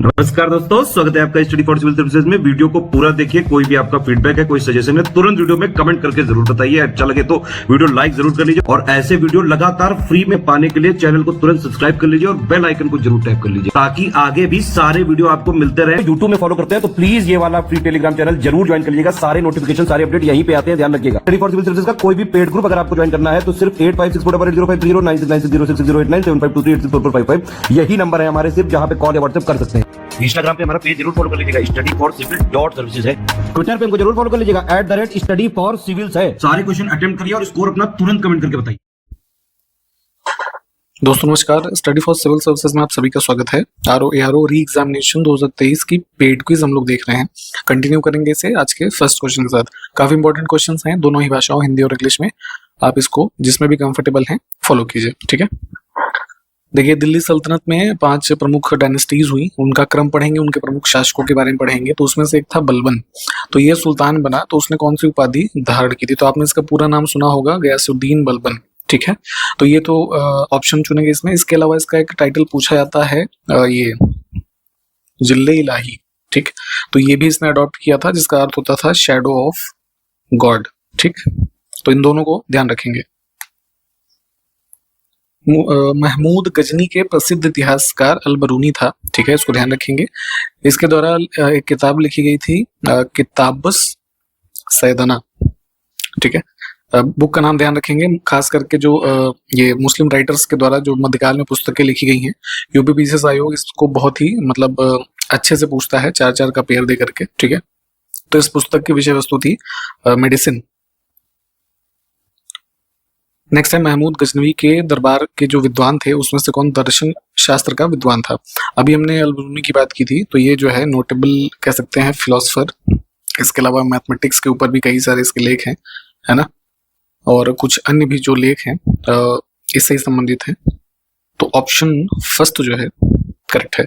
नमस्कार दोस्तों, स्वागत है आपका स्टडी फॉर सिविल सर्विसेज में। वीडियो को पूरा देखिए। कोई भी आपका फीडबैक है, कोई सजेशन है, तुरंत वीडियो में कमेंट करके जरूर बताइए। अच्छा लगे तो वीडियो लाइक जरूर कर लीजिए और ऐसे वीडियो लगातार फ्री में पाने के लिए चैनल को तुरंत सब्सक्राइब कर लीजिए और बेल आइकन को जरूर टैप कर लीजिए ताकि आगे भी सारे वीडियो आपको मिलते रहे। यूट्यूब में फॉलो करते हैं तो प्लीज ये वाला फ्री टेलीग्राम चैनल जरूर ज्वाइन कर लीजिएगा। सारे नोटिफिकेशन, सारे अपडेट यहीं पे आते हैं, ध्यान रखिएगा। स्टडी फॉर सिविल सर्विसेज का कोई भी पेड ग्रुप अगर आपको ज्वाइन करना है तो सिर्फ 856480969606097523864455 यही नंबर है हमारे, सिर्फ जहां पे कॉल या व्हाट्सएप कर सकते हैं। इंस्टाग्राम पे हमारा पेज जरूर फॉलो कर लीजिएगा, studyforcivil.services है। ट्विटर पे हमको जरूर फॉलो कर लीजिएगा, @studyforcivils है। सारे क्वेश्चन अटेम्प्ट करिए और स्कोर अपना तुरंत कमेंट करके बताइए। दोस्तों नमस्कार, स्टडी फॉर सिविल सर्विसेज में आप सभी का स्वागत है। आरओ री एग्जामिनेशन 2023 की पेड क्विज हम लोग देख रहे हैं। कंटिन्यू करेंगे इसे आज के फर्स्ट क्वेश्चन के साथ। काफी इंपॉर्टेंट क्वेश्चंस हैं, दोनों ही भाषाओं हिंदी और इंग्लिश में। आप इसको जिसमें भी कंफर्टेबल हैं फॉलो कीजिए, ठीक है। देखिए, दिल्ली सल्तनत में 5 प्रमुख डायनेस्टीज हुई, उनका क्रम पढ़ेंगे, उनके प्रमुख शासकों के बारे में पढ़ेंगे। तो उसमें से एक था बलबन। तो ये सुल्तान बना तो उसने कौन सी उपाधि धारण की थी? तो आपने इसका पूरा नाम सुना होगा, गयासुद्दीन बलबन, ठीक है। तो ये तो ऑप्शन चुनेंगे इसमें। इसके अलावा इसका एक टाइटल पूछा जाता है ये जिल्ले इलाही, ठीक। तो ये भी इसने अडॉप्ट किया था, जिसका अर्थ होता था शैडो ऑफ गॉड, ठीक। तो इन दोनों को ध्यान रखेंगे। महमूद गजनी के प्रसिद्ध इतिहासकार अलबरूनी था, ठीक है, इसको ध्यान रखेंगे। इसके द्वारा एक किताब लिखी गई थी, किताबस सैदना, ठीक है। बुक का नाम ध्यान रखेंगे, खास करके जो ये मुस्लिम राइटर्स के द्वारा जो मध्यकाल में पुस्तकें लिखी गई हैं। यूपी पीसीएस आयोग इसको बहुत ही मतलब अच्छे से पूछता है, 4-4 का पेयर दे करके, ठीक है। तो इस पुस्तक की विषय वस्तु थी मेडिसिन। नेक्स्ट है, महमूद गजनवी के दरबार के जो विद्वान थे उसमें से कौन दर्शन शास्त्र का विद्वान था? अभी हमने अलबरूनी की बात की थी, तो ये जो है नोटेबल कह सकते हैं फिलोसफर। इसके अलावा मैथमेटिक्स के ऊपर भी कई सारे इसके लेख हैं, है ना, और कुछ अन्य भी जो लेख हैं इससे ही संबंधित हैं। तो ऑप्शन फर्स्ट जो है करेक्ट है।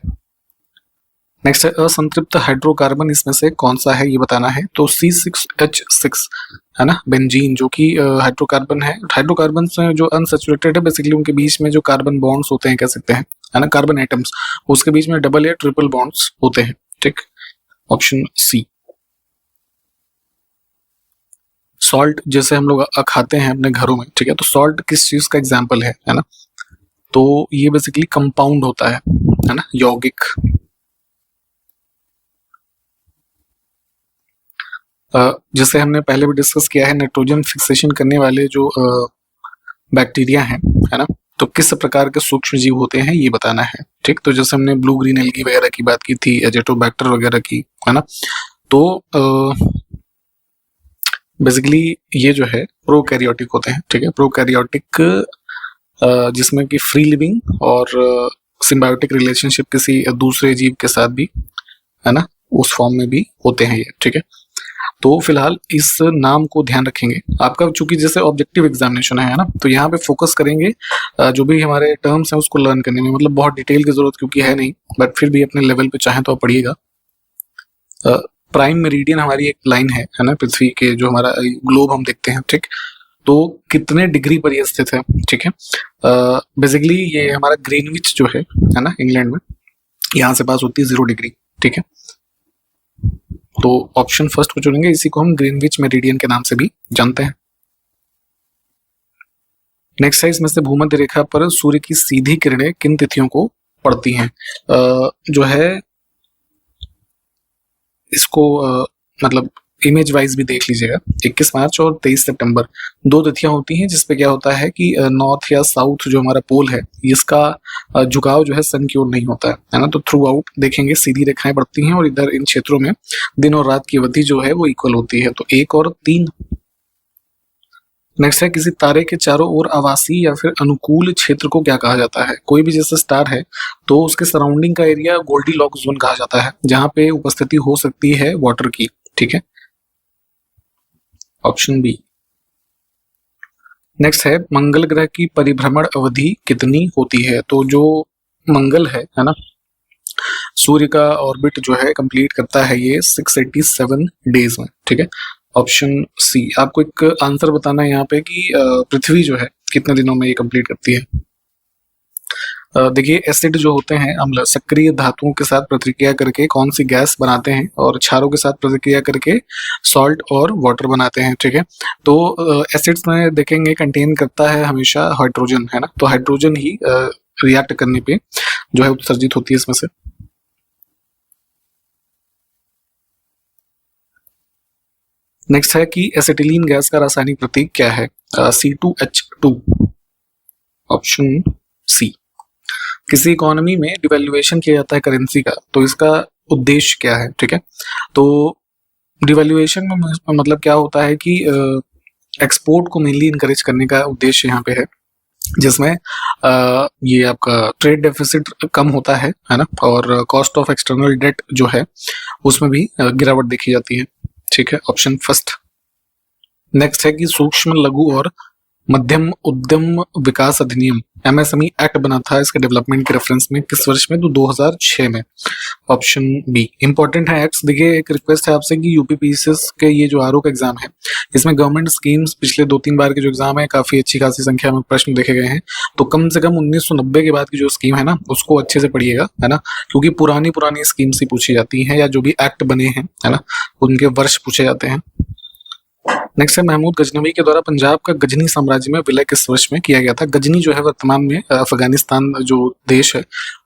नेक्स्ट है, असंतृप्त हाइड्रोकार्बन इसमें से कौन सा है ये बताना है। तो C6H6 है ना, बेंजीन, जो कि हाइड्रोकार्बन है। हाइड्रोकार्बन से जो अनसैचुरेटेड है, बेसिकली उनके बीच में जो कार्बन बॉन्ड्स होते हैं, कह सकते हैं, है ना, कार्बन एटम्स, उसके बीच में डबल या ट्रिपल बॉन्ड्स होते हैं, ठीक। Option C. सॉल्ट जैसे हम लोग खाते हैं अपने घरों में, ठीक है, तो सॉल्ट किस चीज का एग्जाम्पल है ना। तो ये बेसिकली कंपाउंड होता है ना, यौगिक। जैसे हमने पहले भी डिस्कस किया है, नाइट्रोजन फिक्सेशन करने वाले जो बैक्टीरिया हैं, है ना, तो किस प्रकार के सूक्ष्म जीव होते हैं ये बताना है, ठीक। तो जैसे हमने ब्लू ग्रीन एल्गी वगैरह की बात की थी, एजेटोबैक्टर वगैरह की, है ना। तो बेसिकली ये जो है प्रोकैरियोटिक होते हैं, ठीक है। प्रोकैरियोटिक जिसमें कि फ्री लिविंग और सिम्बायोटिक रिलेशनशिप किसी दूसरे जीव के साथ भी, है ना, उस फॉर्म में भी होते हैं ये, ठीक है। तो फिलहाल इस नाम को ध्यान रखेंगे। आपका चूंकि जैसे ऑब्जेक्टिव एग्जामिनेशन है ना, तो यहाँ पे फोकस करेंगे जो भी हमारे टर्म्स हैं उसको लर्न करने में। मतलब बहुत डिटेल की जरूरत क्योंकि है नहीं, बट फिर भी अपने लेवल पे चाहें तो आप पढ़िएगा। प्राइम मेरिडियन हमारी एक लाइन है ना, पृथ्वी के जो हमारा ग्लोब हम देखते हैं, ठीक। तो कितने डिग्री पर ये स्थित है, ठीक है। बेसिकली ये हमारा ग्रीनविच जो है ना, इंग्लैंड में, यहाँ से पास होती है 0 डिग्री, ठीक है। तो ऑप्शन फर्स्ट को चुनेंगे, इसी को हम ग्रीनविच मेरिडियन के नाम से भी जानते हैं। नेक्स्ट है, इसमें से भूमध्य रेखा पर सूर्य की सीधी किरणें किन तिथियों को पड़ती हैं? जो है इसको मतलब इमेज वाइज भी देख लीजिएगा। 21 मार्च और 23 सितंबर 2 तिथियां होती हैं, जिसपे क्या होता है कि नॉर्थ या साउथ जो हमारा पोल है, इसका झुकाव जो है सन की ओर नहीं होता है ना। तो थ्रू आउट देखेंगे सीधी रेखाएं बढ़ती हैं और इधर इन क्षेत्रों में दिन और रात की अवधि जो है वो इक्वल होती है। तो 1 और 3। नेक्स्ट है, किसी तारे के चारों ओर आवासीय या फिर अनुकूल क्षेत्र को क्या कहा जाता है? कोई भी जैसे स्टार है तो उसके सराउंडिंग का एरिया गोल्डीलॉक्स जोन कहा जाता है, जहां पे उपस्थिति हो सकती है वाटर की, ठीक है। Option B. नेक्स्ट है, मंगल ग्रह की परिभ्रमण अवधि कितनी होती है? तो जो मंगल है ना, सूर्य का ऑर्बिट जो है कंप्लीट करता है ये 687 डेज में, ठीक है। Option C. आपको एक आंसर बताना है यहाँ पे कि पृथ्वी जो है कितने दिनों में ये कंप्लीट करती है। देखिए एसिड जो होते हैं अम्ल सक्रिय धातुओं के साथ प्रतिक्रिया करके कौन सी गैस बनाते हैं, और क्षारों के साथ प्रतिक्रिया करके सॉल्ट और वाटर बनाते हैं। ठीक है, तो एसिड्स में देखेंगे कंटेन करता है हमेशा हाइड्रोजन, है ना, तो हाइड्रोजन ही रिएक्ट करने पे जो है उत्सर्जित होती है इसमें से। नेक्स्ट है कि एसिटिलीन गैस का रासायनिक प्रतीक क्या है? C2H2, option C. किसी इकोनॉमी में डिवैल्यूएशन किया जाता है करेंसी का, तो इसका उद्देश्य क्या है? ठीक है, तो डिवैल्यूएशन में मतलब क्या होता है कि एक्सपोर्ट को मेनली इनकरेज करने का उद्देश्य यहाँ पे है, जिसमें ये आपका ट्रेड डेफिसिट कम होता है ना, और कॉस्ट ऑफ एक्सटर्नल डेट जो है उसमें भी गिरावट देखी जाती है। ठीक है, ऑप्शन फर्स्ट। नेक्स्ट है कि सूक्ष्म लघु और मध्यम उद्यम विकास अधिनियम MSME एक्ट बना था इसके डेवलपमेंट के रेफरेंस में किस वर्ष में? तो 2006 में, ऑप्शन बी। इंपॉर्टेंट है एक्ट्स। देखिए एक रिक्वेस्ट है आपसे कि यूपीपीसीएस के ये जो आरओ का एग्जाम है इसमें गवर्नमेंट स्कीम्स पिछले 2-3 बार के जो एग्जाम है काफी अच्छी खासी संख्या में प्रश्न देखे गए हैं, तो कम से कम 1990 के बाद की जो स्कीम है ना उसको अच्छे से पढ़िएगा, है ना, क्योंकि पुरानी स्कीम्स ही पूछी जाती हैं, या जो भी एक्ट बने हैं, है ना, उनके वर्ष पूछे जाते हैं। नेक्स्ट है महमूद गजनवी के द्वारा पंजाब का गजनी साम्राज्य में विलय किस वर्ष में किया गया था? गजनी जो है वर्तमान में अफगानिस्तान जो देश है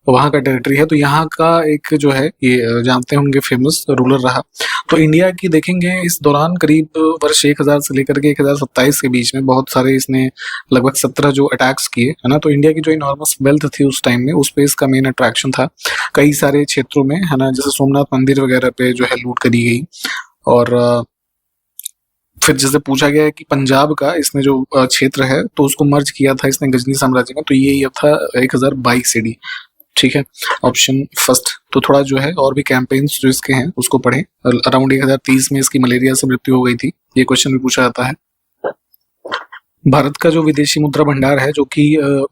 वहां का टेरिटरी है, तो यहाँ का एक जो है ये जानते होंगे फेमस रूलर रहा। तो इंडिया की देखेंगे इस दौरान करीब वर्ष 1000 से लेकर के 1027 के बीच में बहुत सारे इसने लगभग 17 जो अटैक्स किए, है ना, तो इंडिया की जो इनॉर्मस वेल्थ थी उस टाइम में उस पे इसका मेन अट्रैक्शन था। कई सारे क्षेत्रों में, है ना, जैसे सोमनाथ मंदिर वगैरह पे जो है लूट करी गई, और फिर जैसे पूछा गया है कि पंजाब का इसने जो क्षेत्र है तो उसको मर्ज किया था इसने गजनी साम्राज्य में, तो ये था 1022 AD। ठीक है, ऑप्शन फर्स्ट। तो थोड़ा जो है और भी कैंपेन्स जो इसके हैं उसको पढ़ें। अराउंड 1030 में इसकी मलेरिया से मृत्यु हो गई थी, ये क्वेश्चन भी पूछा जाता है। भारत का जो विदेशी मुद्रा भंडार है जो कि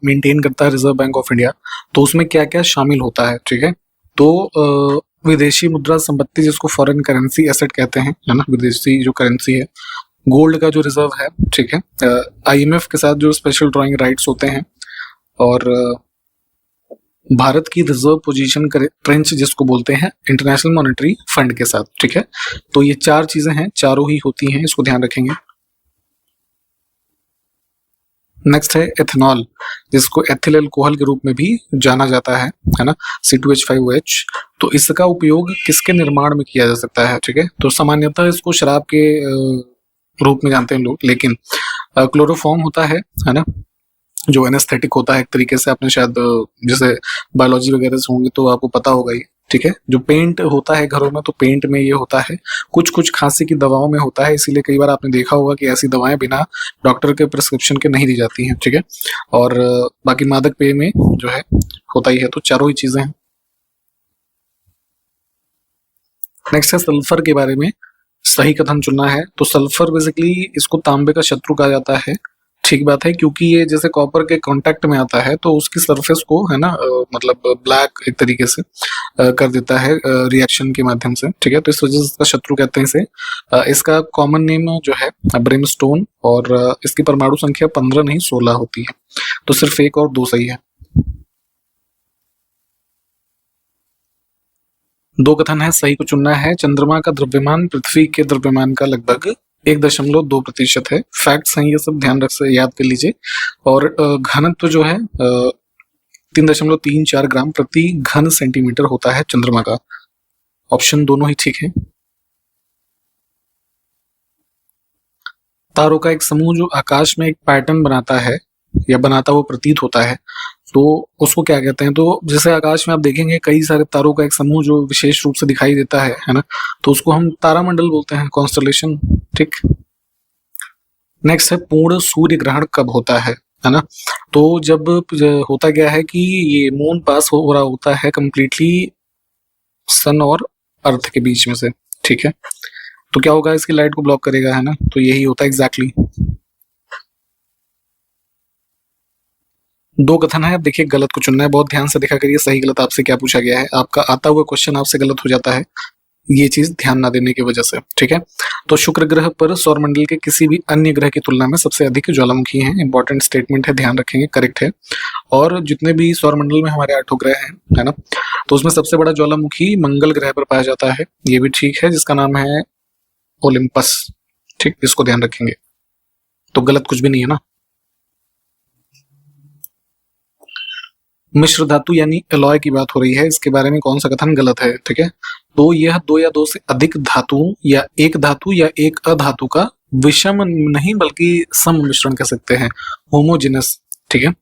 मेंटेन करता है रिजर्व बैंक ऑफ इंडिया, तो उसमें क्या क्या शामिल होता है? ठीक है, तो विदेशी मुद्रा संपत्ति जिसको फॉरेन करेंसी एसेट कहते हैं, है ना, विदेशी जो करेंसी है, गोल्ड का जो रिजर्व है, ठीक है, IMF के साथ जो स्पेशल ड्राइंग राइट्स होते हैं, और भारत की रिजर्व पोजीशन ट्रेंच जिसको बोलते हैं इंटरनेशनल मॉनेटरी फंड के साथ। ठीक है, तो ये 4 चीजें हैं, चारों ही होती हैं, इसको ध्यान रखेंगे। नेक्स्ट है एथेनॉल, जिसको एथिल अल्कोहल के रूप में भी जाना जाता है ना, C2H5OH। तो इसका उपयोग किसके निर्माण में किया जा सकता है? ठीक है, तो सामान्यतः इसको शराब के रूप में जानते हैं लोग, लेकिन क्लोरोफॉर्म होता है ना, जो एनेस्थेटिक होता है एक तरीके से, आपने शायद जैसे बायोलॉजी वगैरह से होंगे तो आपको पता होगा ही। ठीक है, जो पेंट होता है घरों में, तो पेंट में ये होता है, कुछ खांसी की दवाओं में होता है, इसीलिए कई बार आपने देखा होगा कि ऐसी दवाएं बिना डॉक्टर के प्रिस्क्रिप्शन के नहीं दी जाती हैं। ठीक है, और बाकी मादक पेय में जो है होता ही है, तो चारों ही चीजें हैं। नेक्स्ट है सल्फर के बारे में सही कथन चुनना है। तो सल्फर बेसिकली इसको तांबे का शत्रु कहा जाता है। ठीक बात है, क्योंकि ये जैसे कॉपर के कांटेक्ट में आता है तो उसकी सरफेस को, है ना, मतलब ब्लैक एक तरीके से कर देता है रिएक्शन के माध्यम से। ठीक है, तो इस वजह से इसका शत्रु कहते हैं इसे। इसका कॉमन नेम जो है ब्रिमस्टोन, और इसकी परमाणु संख्या 15 नहीं 16 होती है, तो सिर्फ 1 और 2 सही है। 2 कथन है, सही को चुनना है। चंद्रमा का द्रव्यमान पृथ्वी के द्रव्यमान का लगभग 1.2% है। फैक्ट्स हैं ये सब, ध्यान रख से याद कर लीजिए। और घनत्व जो है 3.34 ग्राम प्रति घन सेंटीमीटर होता है चंद्रमा का। ऑप्शन दोनों ही ठीक है। तारों का एक समूह जो आकाश में एक पैटर्न बनाता है या बनाता हुआ प्रतीत होता है, तो उसको क्या कहते हैं? तो जैसे आकाश में आप देखेंगे कई सारे तारों का एक समूह जो विशेष रूप से दिखाई देता है ना, तो उसको हम तारामंडल बोलते हैं, कॉन्स्टलेशन। ठीक, नेक्स्ट है पूर्ण सूर्य ग्रहण कब होता है ना? तो जब होता क्या है कि ये मून पास हो रहा होता है कंप्लीटली सन और अर्थ के बीच में से। ठीक है, तो क्या होगा, इसकी लाइट को ब्लॉक करेगा, है ना, तो यही होता है एग्जैक्टली। 2 कथन है, अब देखिए गलत को चुनना है, बहुत ध्यान से देखा करिए सही गलत आपसे क्या पूछा गया है। आपका आता हुआ क्वेश्चन आपसे गलत हो जाता है ये चीज ध्यान ना देने की वजह से। ठीक है, तो शुक्र ग्रह पर सौरमंडल के किसी भी अन्य ग्रह की तुलना में सबसे अधिक ज्वालामुखी हैं। इंपॉर्टेंट स्टेटमेंट है, ध्यान रखेंगे, करेक्ट है। और जितने भी सौरमंडल में हमारे 8 ग्रह हैं, है ना, तो उसमें सबसे बड़ा ज्वालामुखी मंगल ग्रह पर पाया जाता है, ये भी ठीक है, जिसका नाम है ओलिम्पस। ठीक, इसको ध्यान रखेंगे, तो गलत कुछ भी नहीं है ना। मिश्र धातु यानी एलॉय की बात हो रही है, इसके बारे में कौन सा कथन गलत है? ठीक है, तो यह दो या दो से अधिक धातुओं या एक धातु या एक अधातु का विषम नहीं बल्कि सम मिश्रण कह सकते हैं, होमोजेनस। ठीक है,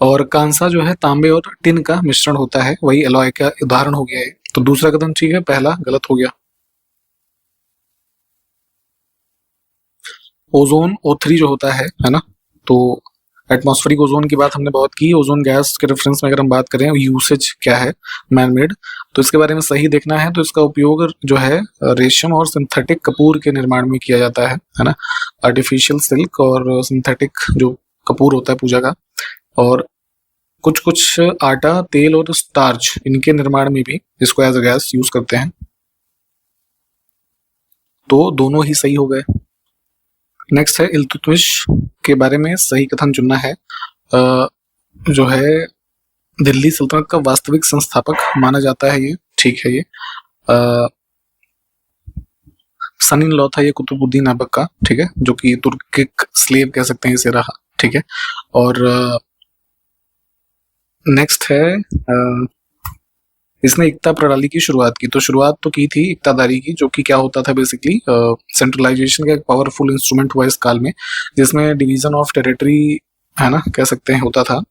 और कांसा जो है तांबे और टिन का मिश्रण होता है, वही एलॉय का उदाहरण हो गया है। तो दूसरा कथन ठीक है, पहला गलत हो गया। ओजोन O3 जो होता है ना, तो एटमॉस्फेरिक ओजोन की बात हमने बहुत की। ओजोन गैस के रेफरेंस में अगर हम बात करें यूसेज क्या है मैन मेड, तो इसके बारे में सही देखना है तो इसका उपयोग जो है रेशम और सिंथेटिक कपूर के निर्माण में किया जाता है ना, आर्टिफिशियल सिल्क और सिंथेटिक जो कपूर होता है पूजा का, और कुछ कुछ आटा, तेल और स्टार्च, इनके निर्माण में भी इसको एज अ गैस यूज करते हैं। तो दोनों ही सही हो गए। नेक्स्ट है इल्तुतमिश के बारे में सही कथन चुनना है। जो है दिल्ली सल्तनत का वास्तविक संस्थापक माना जाता है, ये ठीक है। ये सन इन लॉ था ये कुतुबुद्दीन ऐबक का, ठीक है, जो कि तुर्किक स्लेव कह सकते हैं इसे रहा, ठीक है। और नेक्स्ट है इसने एकता प्रणाली की शुरुआत की, तो शुरुआत तो की थी इक्तादारी की, जो कि क्या होता था बेसिकली सेंट्रलाइजेशन का एक पावरफुल इंस्ट्रूमेंट हुआ इस काल में, जिसमें डिवीजन ऑफ टेरिटरी, है ना, कह सकते हैं होता था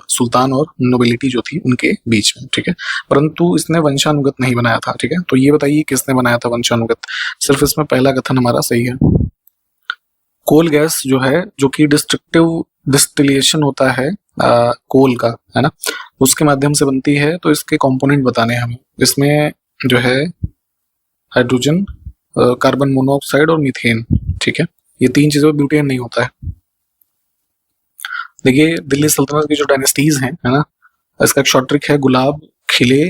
सुल्तान और नोबिलिटी जो थी उनके बीच में, ठीक है। परंतु इसने वंशानुगत नहीं बनाया था, ठीक है। तो ये बताइए किसने बनाया था वंशानुगत? सिर्फ इसमें पहला कथन हमारा सही है। कोल गैस जो है, जो कि डिस्ट्रक्टिव डिस्टिलेशन होता है कोल का, है ना, उसके माध्यम से बनती है, तो इसके कंपोनेंट बताने हैं हमें। इसमें जो है हाइड्रोजन, कार्बन मोनोऑक्साइड और मीथेन, ठीक है। ये तीन चीजों में ब्यूटेन नहीं होता है। देखिए दिल्ली सल्तनत की जो डायनेस्टीज हैं, है ना, इसका एक शॉर्ट ट्रिक है, गुलाब, खिले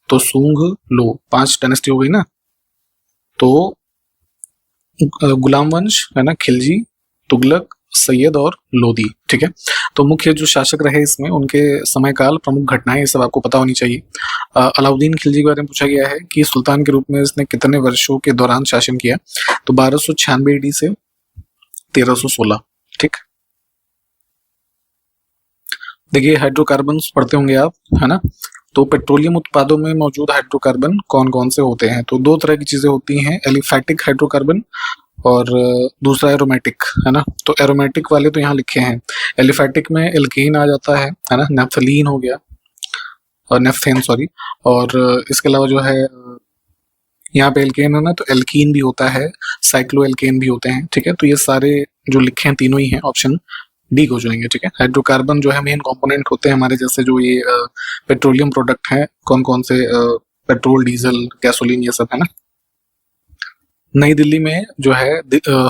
तो सूंघ लो, 5 डायनेस्टी हो गई ना। तो गुलाम वंश, है ना, खिलजी, तुगलक, सैयद और लोदी, ठीक है। तो मुख्य जो शासक रहे इसमें, उनके समय काल, प्रमुख घटनाएं, ये सब आपको पता होनी चाहिए। अलाउद्दीन खिलजी के बारे में पूछा गया है कि सुल्तान के रूप में इसने कितने वर्षों के दौरान शासन किया, तो 1296 AD से 1316, ठीक। देखिए हाइड्रोकार्बन्स पढ़ते होंगे आप, है ना, तो पेट्रोलियम उत्पादों में मौजूद हाइड्रोकार्बन कौन कौन से होते हैं? तो 2 तरह की चीजें होती हैं, एलिफैटिक हाइड्रोकार्बन और दूसरा एरोमेटिक, है ना। तो एरोमेटिक वाले तो यहाँ लिखे हैं, एलिफैटिक में एल्केन आ जाता है ना, नेफ्थलीन हो गया, और नेफ्थेन सॉरी, और इसके अलावा जो है यहाँ पे एल्केन है ना, तो एल्कीन भी होता है, साइक्लो एल्केन भी होते हैं, ठीक है। तो ये सारे जो लिखे हैं तीनों ही हैं, ऑप्शन डी को चुनेंगे, ठीक है। हाइड्रोकार्बन जो है मेन कंपोनेंट होते हैं हमारे, जैसे जो ये पेट्रोलियम प्रोडक्ट हैं, कौन कौन से, पेट्रोल, डीजल, गैसोलीन, ये सब, है ना। नई दिल्ली में जो है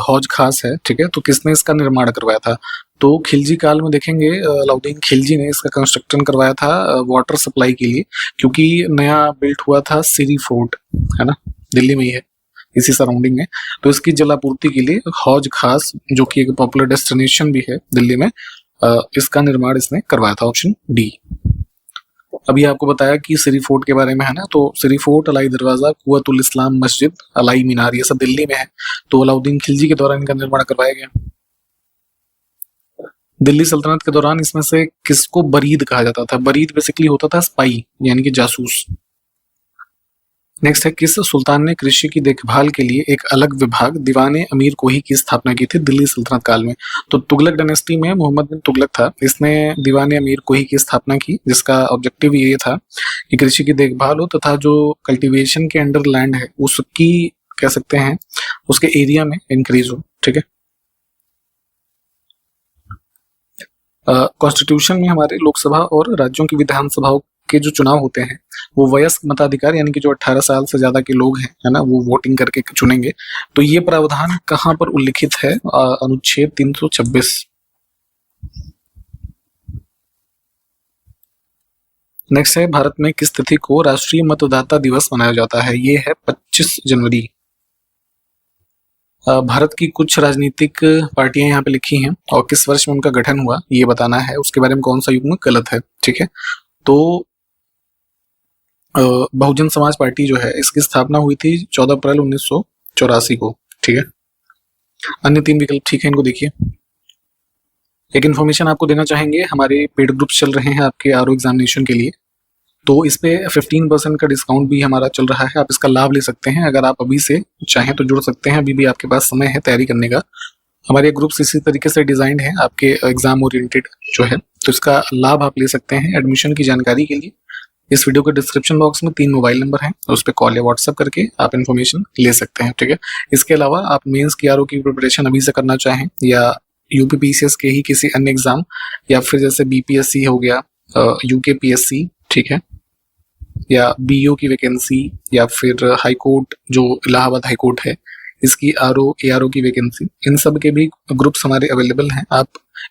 हौज खास है, ठीक है, तो किसने इसका निर्माण करवाया था? तो खिलजी काल में देखेंगे अलाउद्दीन खिलजी ने इसका कंस्ट्रक्शन करवाया था वाटर सप्लाई के लिए, क्योंकि नया बिल्ट हुआ था सिरी फोर्ट, है ना, दिल्ली में ही है, इसी सराउंडिंग में। तो इसकी जलापूर्ति के लिए हौज खास, जो कि एक पॉपुलर डेस्टिनेशन भी है दिल्ली में, इसका निर्माण इसने करवाया था, ऑप्शन डी। अभी आपको बताया कि सिरी फोर्ट के बारे में, है ना, तो सिरी फोर्ट, अलाई दरवाजा, कुव्वतुल इस्लाम मस्जिद, अलाई मीनार, ये सब दिल्ली में है। तो अलाउद्दीन खिलजी के दौरान इनका निर्माण करवाया गया। दिल्ली सल्तनत के दौरान इसमें से किसको बरीद कहा जाता था? बरीद बेसिकली होता था स्पाई, यानी कि जासूस। नेक्स्ट है, किस सुल्तान ने कृषि की देखभाल के लिए एक अलग विभाग दीवाने अमीर कोही की स्थापना की थी दिल्ली सल्तनत काल में? तो तुगलक डायनेस्टी में मोहम्मद बिन तुगलक था, इसने दीवाने अमीर कोही की स्थापना की, जिसका ऑब्जेक्टिव ये था कि कृषि की देखभाल हो तथा जो कल्टीवेशन के अंडर लैंड है उसकी, कह सकते हैं, उसके एरिया में इंक्रीज हो, ठीक है। कॉन्स्टिट्यूशन में हमारे लोकसभा और राज्यों की विधानसभाओं के जो चुनाव होते हैं, वो वयस्क मताधिकार, यानी कि जो 18 साल से ज्यादा के लोग हैं, है ना, वो वोटिंग करके चुनेंगे। तो ये प्रावधान कहाँ पर उल्लिखित है? अनुच्छेद 326। नेक्स्ट है, भारत में किस तिथि को राष्ट्रीय मतदाता दिवस मनाया जाता है? ये है 25 जनवरी। भारत की कुछ राजनीतिक पार्टियां यहाँ पे लिखी हैं और किस वर्ष में उनका गठन हुआ ये बताना है, उसके बारे में कौन सा युग्म गलत है। ठीक है, तो बहुजन समाज पार्टी जो है इसकी स्थापना हुई थी 14 अप्रैल 1984 को। ठीक है, अन्य 3 विकल्प ठीक है, इनको देखिए। एक इन्फॉर्मेशन आपको देना चाहेंगे, हमारे पेड ग्रुप्स चल रहे हैं आपके आरओ एग्जामिनेशन के लिए, तो इस पे 15% का डिस्काउंट भी हमारा चल रहा है, आप इसका लाभ ले सकते हैं। अगर आप अभी से चाहें तो जुड़ सकते हैं, अभी भी आपके पास समय है तैयारी करने का। हमारे ग्रुप्स इसी तरीके से डिजाइंड है आपके एग्जाम ओरिएंटेड जो है, तो इसका लाभ आप ले सकते हैं। एडमिशन की जानकारी के लिए इस वीडियो के डिस्क्रिप्शन बॉक्स में 3 मोबाइल नंबर हैं, उस पर कॉल या व्हाट्सएप करके आप इन्फॉर्मेशन ले सकते हैं। ठीक है, इसके अलावा आप मेंस की आरओ की प्रिपरेशन अभी से करना चाहें या यूपीपीसीएस के ही किसी अन्य एग्जाम या फिर जैसे बीपीएससी हो गया, यूकेपीएससी, ठीक है, या बीओ की वैकेंसी या फिर हाई कोर्ट जो इलाहाबाद हाई कोर्ट है इसकी आरओ एआरओ की वैकेंसी, इन सब के भी ग्रुप्स हमारे अवेलेबल हैं, आप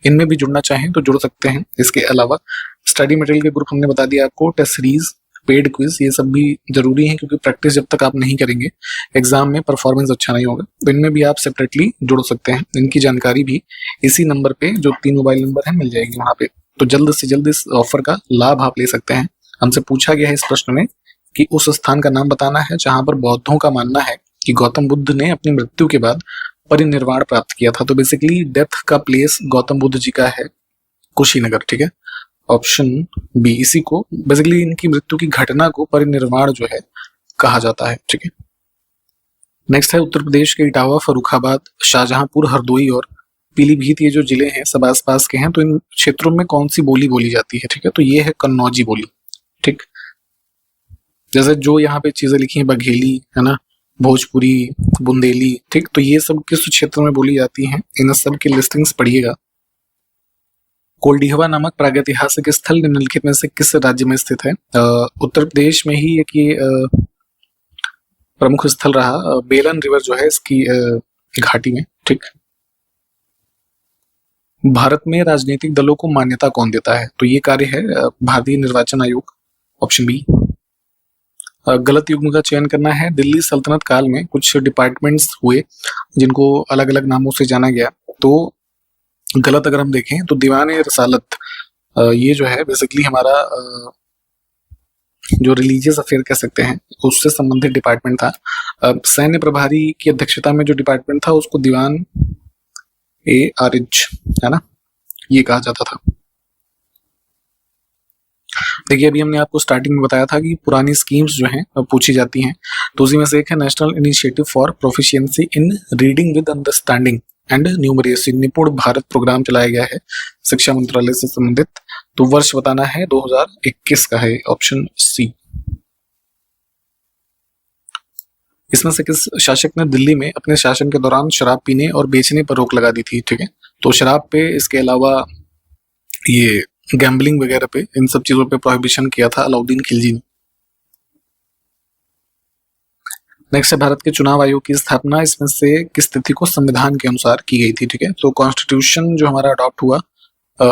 इनमें भी जुड़ना चाहें तो जुड़ सकते हैं। इसके अलावा स्टडी मटेरियल के ग्रुप हमने बता दिया आपको, टेस्ट सीरीज, पेड क्विज, ये सब भी जरूरी है क्योंकि प्रैक्टिस जब तक आप नहीं करेंगे एग्जाम में परफॉर्मेंस अच्छा नहीं होगा, तो इनमें भी आप सेपरेटली जुड़ सकते हैं। इनकी जानकारी भी इसी नंबर पे जो 3 मोबाइल नंबर है मिल जाएगी वहां पे, तो जल्द से जल्द इस ऑफर का लाभ आप ले सकते हैं। हमसे पूछा गया है इस प्रश्न में कि उस स्थान का नाम बताना है जहां पर बौद्धों का मानना है कि गौतम बुद्ध ने अपनी मृत्यु के बाद परिनिर्वाण प्राप्त किया था। तो बेसिकली डेथ का प्लेस गौतम बुद्ध जी का है कुशीनगर। ठीक है, ऑप्शन बी, इसी को बेसिकली इनकी मृत्यु की घटना को परिनिर्वाण जो है कहा जाता है। ठीक है, नेक्स्ट है उत्तर प्रदेश के इटावा, फर्रुखाबाद, शाहजहांपुर, हरदोई और पीलीभीत, ये जो जिले हैं सब आसपास के हैं, तो इन क्षेत्रों में कौन सी बोली बोली जाती है? ठीक है, तो ये है कन्नौजी बोली। ठीक, जैसे जो यहाँ पे चीजें लिखी हैं, बघेली है ना, भोजपुरी, बुंदेली, ठीक, तो ये सब किस क्षेत्र में बोली जाती हैं, इन सब की लिस्टिंग्स पढ़िएगा। कोल्डिहवा नामक प्रागैतिहासिक स्थल निम्नलिखित में से किस राज्य में स्थित है? उत्तर प्रदेश में ही एक ये प्रमुख स्थल रहा, बेलन रिवर जो है इसकी घाटी में। ठीक, भारत में राजनीतिक दलों को मान्यता कौन देता है? तो ये कार्य है भारतीय निर्वाचन आयोग, ऑप्शन बी। गलत युग्म का चयन करना है, दिल्ली सल्तनत काल में कुछ डिपार्टमेंट्स हुए जिनको अलग अलग नामों से जाना गया, तो गलत अगर हम देखें तो दीवाने रसालत ये जो है बेसिकली हमारा जो रिलीजियस अफेयर कह सकते हैं उससे संबंधित डिपार्टमेंट था। सैन्य प्रभारी की अध्यक्षता में जो डिपार्टमेंट था उसको दीवान ए आरिज है ना, ये कहा जाता था। देखिए अभी हमने आपको स्टार्टिंग में बताया था कि पुरानी स्कीम्स जो हैं पूछी जाती हैं, तो उसी में से एक है national initiative for proficiency in reading with understanding and numeracy, निपुण भारत प्रोग्राम चलाया गया है शिक्षा मंत्रालय से संबंधित। तो वर्ष बताना है 2021 का है, ऑप्शन सी। इसमें से किस शासक ने दिल्ली में अपने शासन के दौरान शराब पीने और बेचने पर रोक लगा दी थी? ठीक है, तो शराब पे, इसके अलावा ये गैम्बलिंग वगैरह पे, इन सब चीजों पे प्रोहिबिशन किया था अलाउद्दीन खिलजी ने। नेक्स्ट है भारत के चुनाव आयोग की स्थापना इसमें से किस तिथि को संविधान के अनुसार की गई थी? ठीक है, तो कॉन्स्टिट्यूशन जो हमारा अडॉप्ट हुआ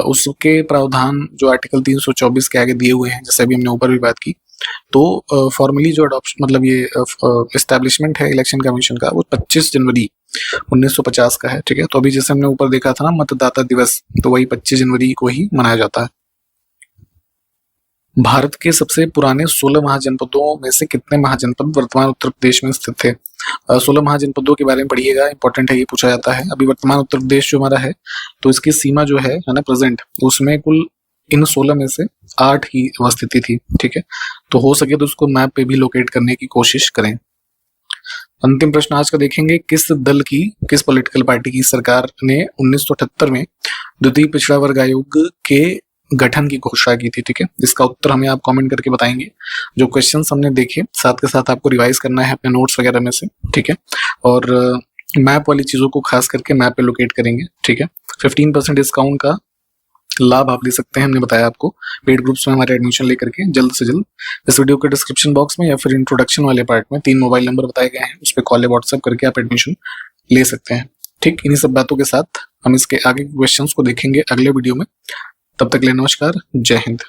उसके प्रावधान जो आर्टिकल 324 के आगे दिए हुए हैं, जैसे अभी हमने ऊपर भी बात की, तो फॉर्मली जो अडॉप्शन मतलब ये एस्टैब्लिशमेंट है इलेक्शन कमीशन का वो 25 जनवरी 1950 का है। ठीक है, तो अभी जैसे हमने ऊपर देखा था ना मतदाता दिवस, तो वही 25 जनवरी को ही मनाया जाता है। भारत के सबसे पुराने 16 महाजनपदों में से कितने महाजनपद वर्तमान उत्तर प्रदेश में स्थित थे? 16 महाजनपदों के बारे में पढ़िएगा, इंपॉर्टेंट है, ये पूछा जाता है। अभी वर्तमान उत्तर प्रदेश जो हमारा है तो इसकी सीमा जो है ना प्रेजेंट, उसमें कुल इन 16 में से 8 की अवस्थिति थी। ठीक है, तो हो सके तो उसको मैप पे भी लोकेट करने की कोशिश करें। अंतिम प्रश्न आज का देखेंगे, किस दल की, किस पॉलिटिकल पार्टी की सरकार ने 1978 में द्वितीय पिछड़ा वर्ग आयोग के गठन की घोषणा की थी? ठीक है, इसका उत्तर हमें आप कमेंट करके बताएंगे। जो क्वेश्चंस हमने देखे साथ के साथ आपको रिवाइज करना है अपने नोट्स वगैरह में से। ठीक है, और मैप वाली चीजों को खास करके मैप पे लोकेट करेंगे। ठीक है, 15% डिस्काउंट का लाभ आप ले सकते हैं, हमने बताया आपको पेड ग्रुप्स में हमारे एडमिशन लेकर के जल्द से जल्द। इस वीडियो के डिस्क्रिप्शन बॉक्स में या फिर इंट्रोडक्शन वाले पार्ट में 3 मोबाइल नंबर बताए गए हैं, उस पर कॉल या व्हाट्सएप करके आप एडमिशन ले सकते हैं। ठीक, इन्हीं सब बातों के साथ हम इसके आगे क्वेश्चंस को देखेंगे अगले वीडियो में। तब तक के लिए नमस्कार, जय हिंद।